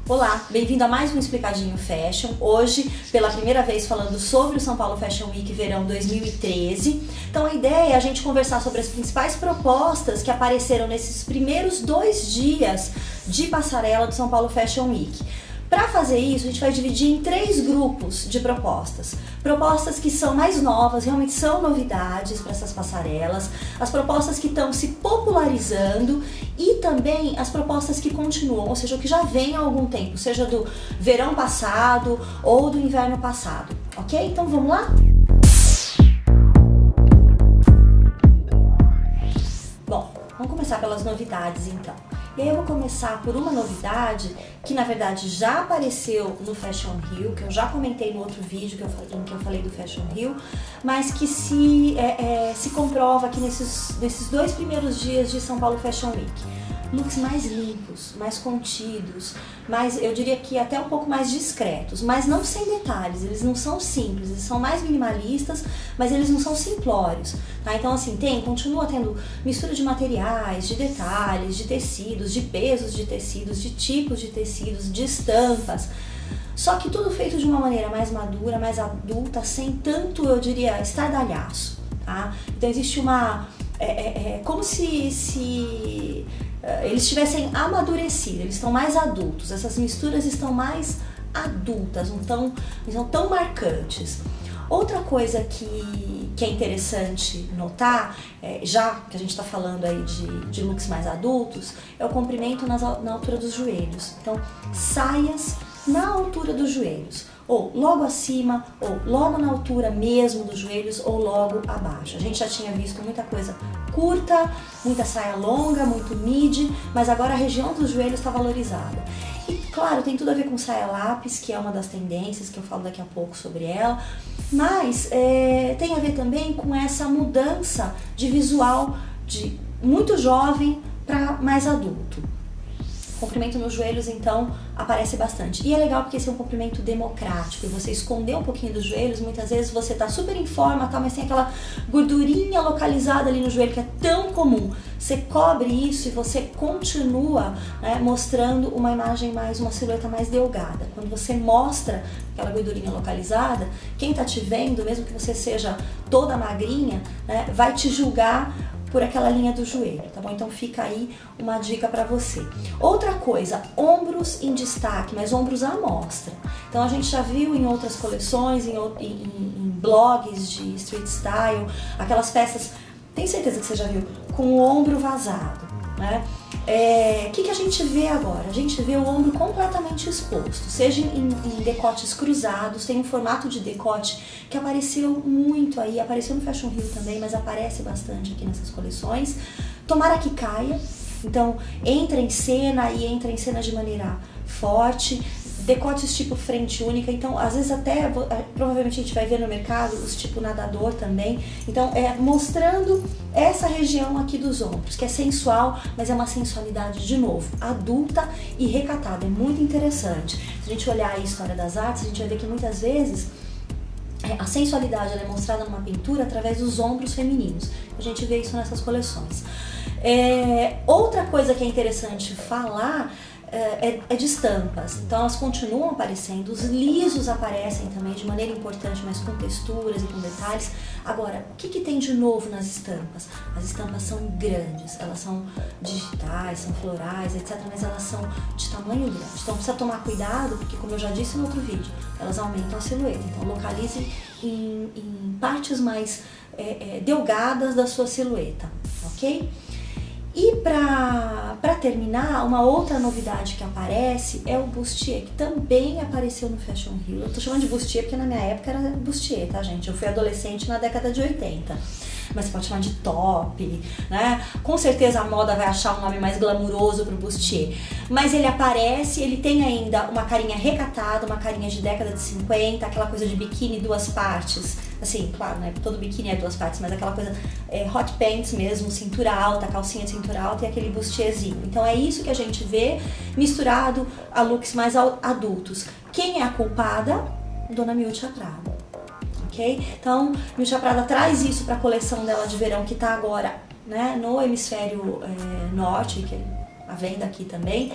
Olá, bem-vindo a mais um Explicadinho Fashion. Hoje, pela primeira vez, falando sobre o São Paulo Fashion Week Verão 2013. Então a ideia é a gente conversar sobre as principais propostas que apareceram nesses primeiros 2 dias de passarela do São Paulo Fashion Week. Para fazer isso, a gente vai dividir em 3 grupos de propostas. Propostas que são mais novas, realmente são novidades para essas passarelas, as propostas que estão se popularizando e também as propostas que continuam, ou seja, o que já vem há algum tempo, seja do verão passado ou do inverno passado, ok? Então vamos lá? Bom, vamos começar pelas novidades então. E aí eu vou começar por uma novidade que na verdade já apareceu no Fashion Rio, que eu já comentei no outro vídeo em que eu falei do Fashion Rio, mas que se comprova aqui nesses 2 primeiros dias de São Paulo Fashion Week. Looks mais limpos, mais contidos, mais, eu diria que até um pouco mais discretos, mas não sem detalhes, eles não são simples, eles são mais minimalistas, mas eles não são simplórios, tá? Então assim, continua tendo mistura de materiais, de detalhes, de tecidos, de pesos de tecidos, de tipos de tecidos, de estampas, só que tudo feito de uma maneira mais madura, mais adulta, sem tanto, eu diria, estardalhaço, tá? Então existe uma... como se eles tivessem amadurecido, eles estão mais adultos, essas misturas estão mais adultas, não são tão marcantes. Outra coisa que é interessante notar, já que a gente está falando aí de looks mais adultos, é o comprimento na altura dos joelhos. Então, saias na altura dos joelhos, ou logo acima, ou logo na altura mesmo dos joelhos, ou logo abaixo. A gente já tinha visto muita coisa curta, muita saia longa, muito midi, mas agora a região dos joelhos está valorizada. E claro, tem tudo a ver com saia lápis, que é uma das tendências, que eu falo daqui a pouco sobre ela, mas tem a ver também com essa mudança de visual de muito jovem para mais adulto. O comprimento nos joelhos, então, aparece bastante. E é legal porque esse é um comprimento democrático. E você esconder um pouquinho dos joelhos, muitas vezes você tá super em forma, tá, mas tem aquela gordurinha localizada ali no joelho que é tão comum. Você cobre isso e você continua, né, mostrando uma imagem uma silhueta mais delgada. Quando você mostra aquela gordurinha localizada, quem tá te vendo, mesmo que você seja toda magrinha, né, vai te julgar por aquela linha do joelho, tá bom? Então fica aí uma dica para você. Outra coisa, ombros em destaque, mas ombros à mostra. Então a gente já viu em outras coleções, em blogs de street style, aquelas peças, tenho certeza que você já viu, com o ombro vazado, né? O que a gente vê agora? A gente vê o ombro completamente exposto, seja em decotes cruzados, tem um formato de decote que apareceu muito aí, apareceu no Fashion Rio também, mas aparece bastante aqui nessas coleções. Tomara que caia, então entra em cena e entra em cena de maneira forte. Decotes tipo frente única, então às vezes até, provavelmente a gente vai ver no mercado os tipo nadador também, então mostrando essa região aqui dos ombros, que é sensual, mas é uma sensualidade, de novo, adulta e recatada, é muito interessante. Se a gente olhar a história das artes, a gente vai ver que muitas vezes a sensualidade ela é mostrada numa pintura através dos ombros femininos, a gente vê isso nessas coleções. Outra coisa que é interessante falar é de estampas, então elas continuam aparecendo, os lisos aparecem também de maneira importante, mas com texturas e com detalhes. Agora, o que tem de novo nas estampas? As estampas são grandes, elas são digitais, são florais, etc, mas elas são de tamanho grande, então precisa tomar cuidado, porque como eu já disse no outro vídeo, elas aumentam a silhueta, então localize em partes mais delgadas da sua silhueta, ok? E para terminar, uma outra novidade que aparece é o bustier, que também apareceu no Fashion Rio. Eu tô chamando de bustier porque na minha época era bustier, tá, gente? Eu fui adolescente na década de 80. Mas você pode chamar de top, né? Com certeza a moda vai achar um nome mais glamuroso pro bustier. Mas ele aparece, ele tem ainda uma carinha recatada, uma carinha de década de 50, aquela coisa de biquíni 2 partes. Assim, claro, né? Todo biquíni é 2 partes, mas aquela coisa hot pants mesmo, cintura alta, calcinha de cintura alta e aquele bustierzinho. Então é isso que a gente vê misturado a looks mais adultos. Quem é a culpada? Dona Miuccia Prada. Okay? Então, Miuccia Prada traz isso para a coleção dela de verão que está agora, né, no hemisfério norte, que é a venda aqui também.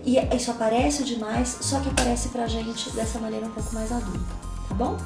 E isso aparece demais, só que aparece pra gente dessa maneira um pouco mais adulta, tá bom?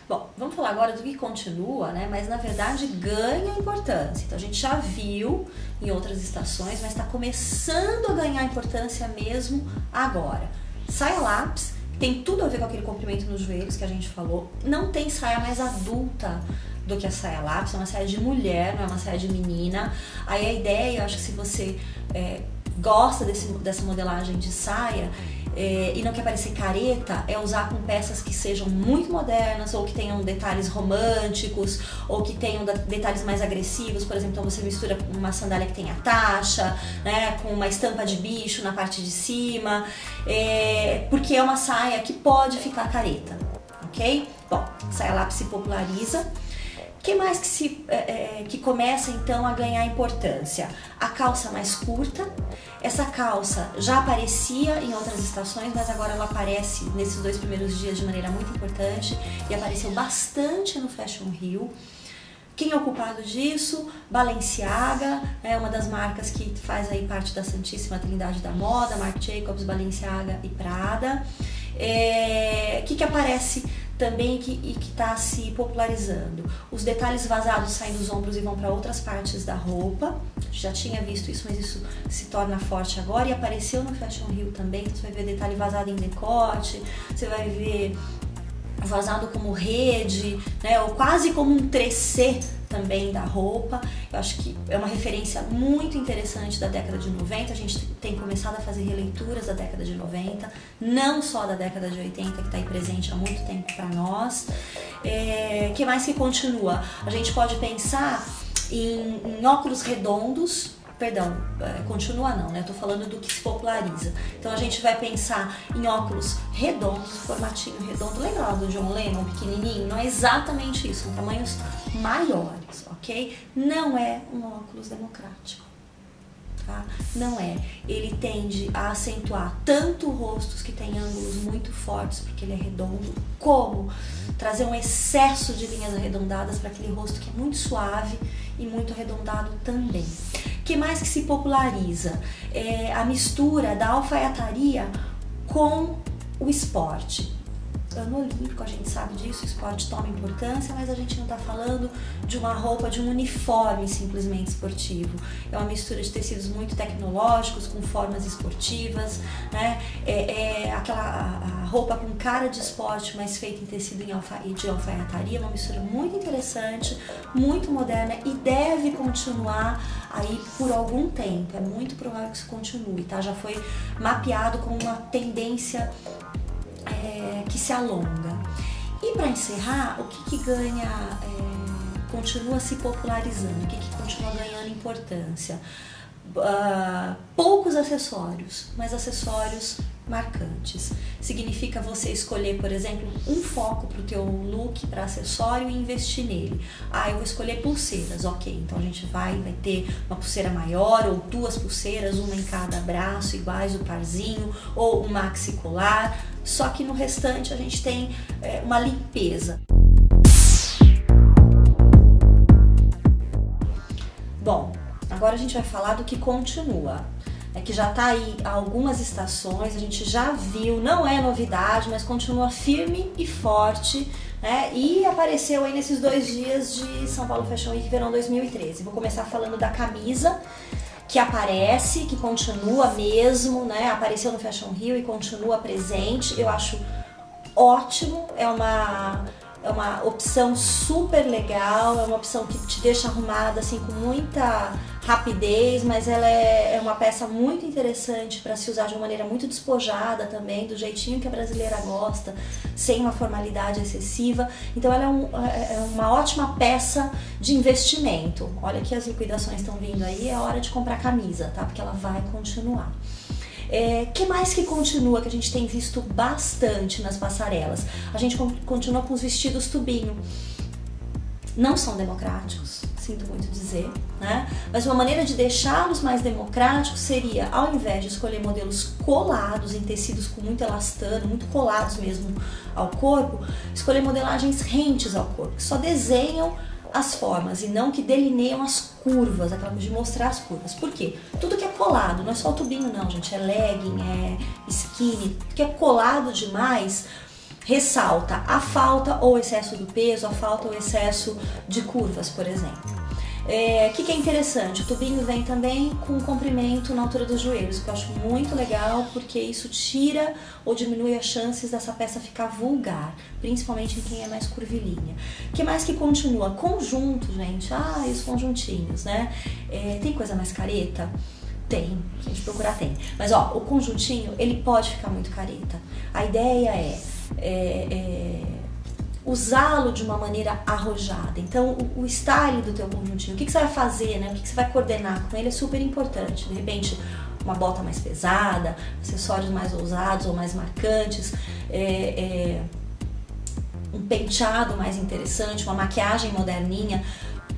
Bom, vamos falar agora do que continua, né? Mas na verdade ganha importância. Então a gente já viu em outras estações, mas está começando a ganhar importância mesmo agora. Saia lápis, tem tudo a ver com aquele comprimento nos joelhos que a gente falou. Não tem saia mais adulta do que a saia lápis, é uma saia de mulher, não é uma saia de menina. Aí a ideia, eu acho que se você gosta dessa modelagem de saia e não quer parecer careta, é usar com peças que sejam muito modernas, ou que tenham detalhes românticos, ou que tenham detalhes mais agressivos. Por exemplo, então você mistura uma sandália que tenha taxa, né, com uma estampa de bicho na parte de cima, porque é uma saia que pode ficar careta, ok? Bom, saia lápis se populariza. O que mais que começa então a ganhar importância? A calça mais curta. Essa calça já aparecia em outras estações, mas agora ela aparece nesses 2 primeiros dias de maneira muito importante e apareceu bastante no Fashion Rio. Quem é o culpado disso? Balenciaga, é uma das marcas que faz aí parte da Santíssima Trindade da moda, Marc Jacobs, Balenciaga e Prada. Que aparece também e que está se popularizando? Os detalhes vazados saem dos ombros e vão para outras partes da roupa. Já tinha visto isso, mas isso se torna forte agora e apareceu no Fashion Rio também. Então você vai ver detalhe vazado em decote, você vai ver vazado como rede, né, ou quase como um tressé também da roupa. Eu acho que é uma referência muito interessante da década de 90, a gente tem começado a fazer releituras da década de 90, não só da década de 80, que está aí presente há muito tempo para nós. Que mais que continua? A gente pode pensar em óculos redondos, perdão, continua não, né? Eu tô falando do que se populariza. Então a gente vai pensar em óculos redondos, formatinho redondo. Lembra lá do John Lennon, pequenininho? Não é exatamente isso, são tamanhos maiores, ok? Não é um óculos democrático, tá? Não é. Ele tende a acentuar tanto rostos que têm ângulos muito fortes, porque ele é redondo, como trazer um excesso de linhas arredondadas para aquele rosto que é muito suave e muito arredondado também. O que mais que se populariza? A mistura da alfaiataria com o esporte. Ano olímpico, a gente sabe disso, o esporte toma importância, mas a gente não está falando de uma roupa, de um uniforme simplesmente esportivo. É uma mistura de tecidos muito tecnológicos, com formas esportivas, né? A roupa com cara de esporte, mas feita em tecido de alfaiataria, uma mistura muito interessante, muito moderna e deve continuar aí por algum tempo. É muito provável que isso continue, tá? Já foi mapeado como uma tendência que se alonga. E para encerrar, o que ganha, continua se popularizando, o que continua ganhando importância? Poucos acessórios, mas acessórios marcantes. Significa você escolher, por exemplo, um foco para o teu look, para acessório, e investir nele. Eu vou escolher pulseiras, ok, então a gente vai ter uma pulseira maior ou 2 pulseiras, uma em cada braço, iguais, o parzinho, ou um maxi colar, só que no restante a gente tem uma limpeza. Bom, agora a gente vai falar do que continua. Que já está aí há algumas estações, a gente já viu, não é novidade, mas continua firme e forte, né? E apareceu aí nesses 2 dias de São Paulo Fashion Week Verão 2013. Vou começar falando da camisa, que aparece, que continua mesmo, né? Apareceu no Fashion Rio e continua presente. Eu acho ótimo, é uma opção super legal, é uma opção que te deixa arrumada assim com muita rapidez, mas ela é uma peça muito interessante para se usar de uma maneira muito despojada também, do jeitinho que a brasileira gosta, sem uma formalidade excessiva. Então ela é uma ótima peça de investimento. Olha que as liquidações estão vindo aí, é hora de comprar camisa, tá? Porque ela vai continuar. Que mais que continua, que a gente tem visto bastante nas passarelas? A gente continua com os vestidos tubinho. Não são democráticos, sinto muito dizer, né? Mas uma maneira de deixá-los mais democráticos seria, ao invés de escolher modelos colados em tecidos com muito elastano, muito colados mesmo ao corpo, escolher modelagens rentes ao corpo, que só desenham as formas e não que delineiam as curvas, aquela coisa de mostrar as curvas. Por quê? Tudo que é colado, não é só o tubinho não, gente, é legging, é skinny, que é colado demais, ressalta a falta ou excesso do peso, a falta ou excesso de curvas, por exemplo. O que é interessante? O tubinho vem também com comprimento na altura dos joelhos, que eu acho muito legal, porque isso tira ou diminui as chances dessa peça ficar vulgar, principalmente em quem é mais curvilínea. O que mais que continua? Conjunto, gente. Ah, e os conjuntinhos, né? Tem coisa mais careta? Tem, se a gente procurar tem. Mas ó, o conjuntinho, ele pode ficar muito careta. A ideia é usá-lo de uma maneira arrojada. Então, o style do teu conjuntinho, o que você vai fazer, né? O que você vai coordenar com ele é super importante. De repente, uma bota mais pesada, acessórios mais ousados ou mais marcantes, um penteado mais interessante, uma maquiagem moderninha.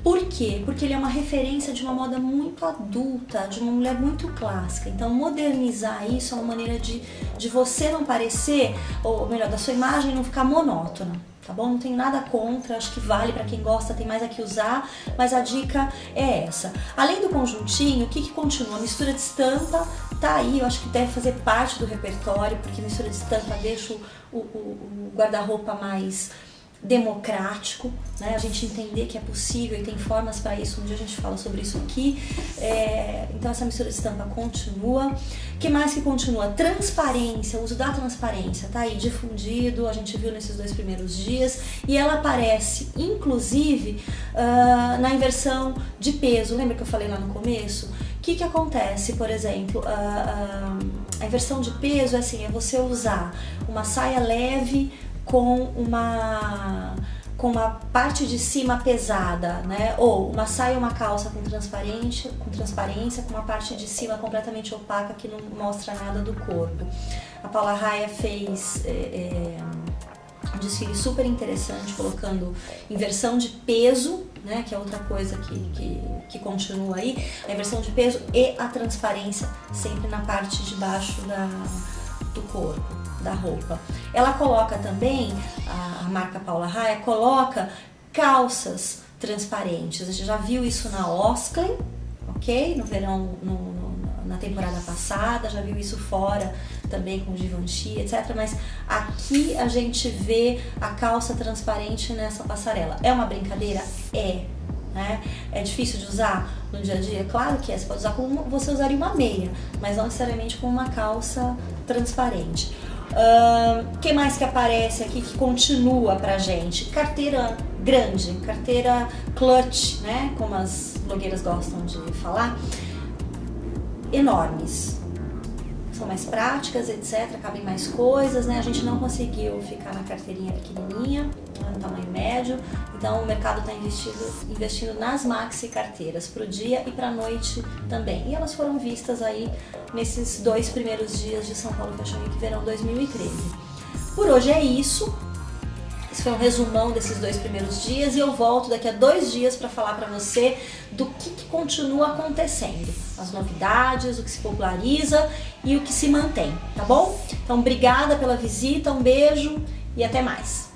Por quê? Porque ele é uma referência de uma moda muito adulta, de uma mulher muito clássica. Então, modernizar isso é uma maneira de você não parecer, ou melhor, da sua imagem não ficar monótona. Tá bom? Não tenho nada contra, acho que vale pra quem gosta, tem mais a que usar, mas a dica é essa. Além do conjuntinho, o que continua? A mistura de estampa tá aí, eu acho que deve fazer parte do repertório, porque mistura de estampa deixa o guarda-roupa mais democrático, né? A gente entender que é possível e tem formas para isso, um dia a gente fala sobre isso aqui. Então essa mistura de estampa continua. O que mais que continua? Transparência, o uso da transparência tá aí difundido, a gente viu nesses 2 primeiros dias, e ela aparece inclusive na inversão de peso. Lembra que eu falei lá no começo? O que acontece, por exemplo, a inversão de peso é assim, é você usar uma saia leve com uma parte de cima pesada, né? Ou uma saia ou uma calça com transparência, com uma parte de cima completamente opaca que não mostra nada do corpo. A Paula Raia fez um desfile super interessante, colocando inversão de peso, né? Que é outra coisa que continua aí, a inversão de peso e a transparência sempre na parte de baixo do corpo, da roupa. Ela coloca também, a marca Paula Raia coloca calças transparentes. A gente já viu isso na Osklen, ok? No verão, na temporada passada, já viu isso fora também com Givenchy, etc. Mas aqui a gente vê a calça transparente nessa passarela. É uma brincadeira? É. Né? É difícil de usar no dia a dia? Claro que é, você pode usar como você usaria uma meia, mas não necessariamente com uma calça transparente. O que mais que aparece aqui que continua pra gente? Carteira grande, carteira clutch, né? Como as blogueiras gostam de falar, enormes. São mais práticas, etc, cabem mais coisas, né? A gente não conseguiu ficar na carteirinha pequenininha, no tamanho médio, então o mercado está investindo nas maxi carteiras para o dia e para a noite também. E elas foram vistas aí nesses 2 primeiros dias de São Paulo Fashion Week Verão 2013. Por hoje é isso. Esse foi um resumão desses 2 primeiros dias e eu volto daqui a 2 dias para falar para você do que continua acontecendo, as novidades, o que se populariza e o que se mantém, tá bom? Então, obrigada pela visita, um beijo e até mais!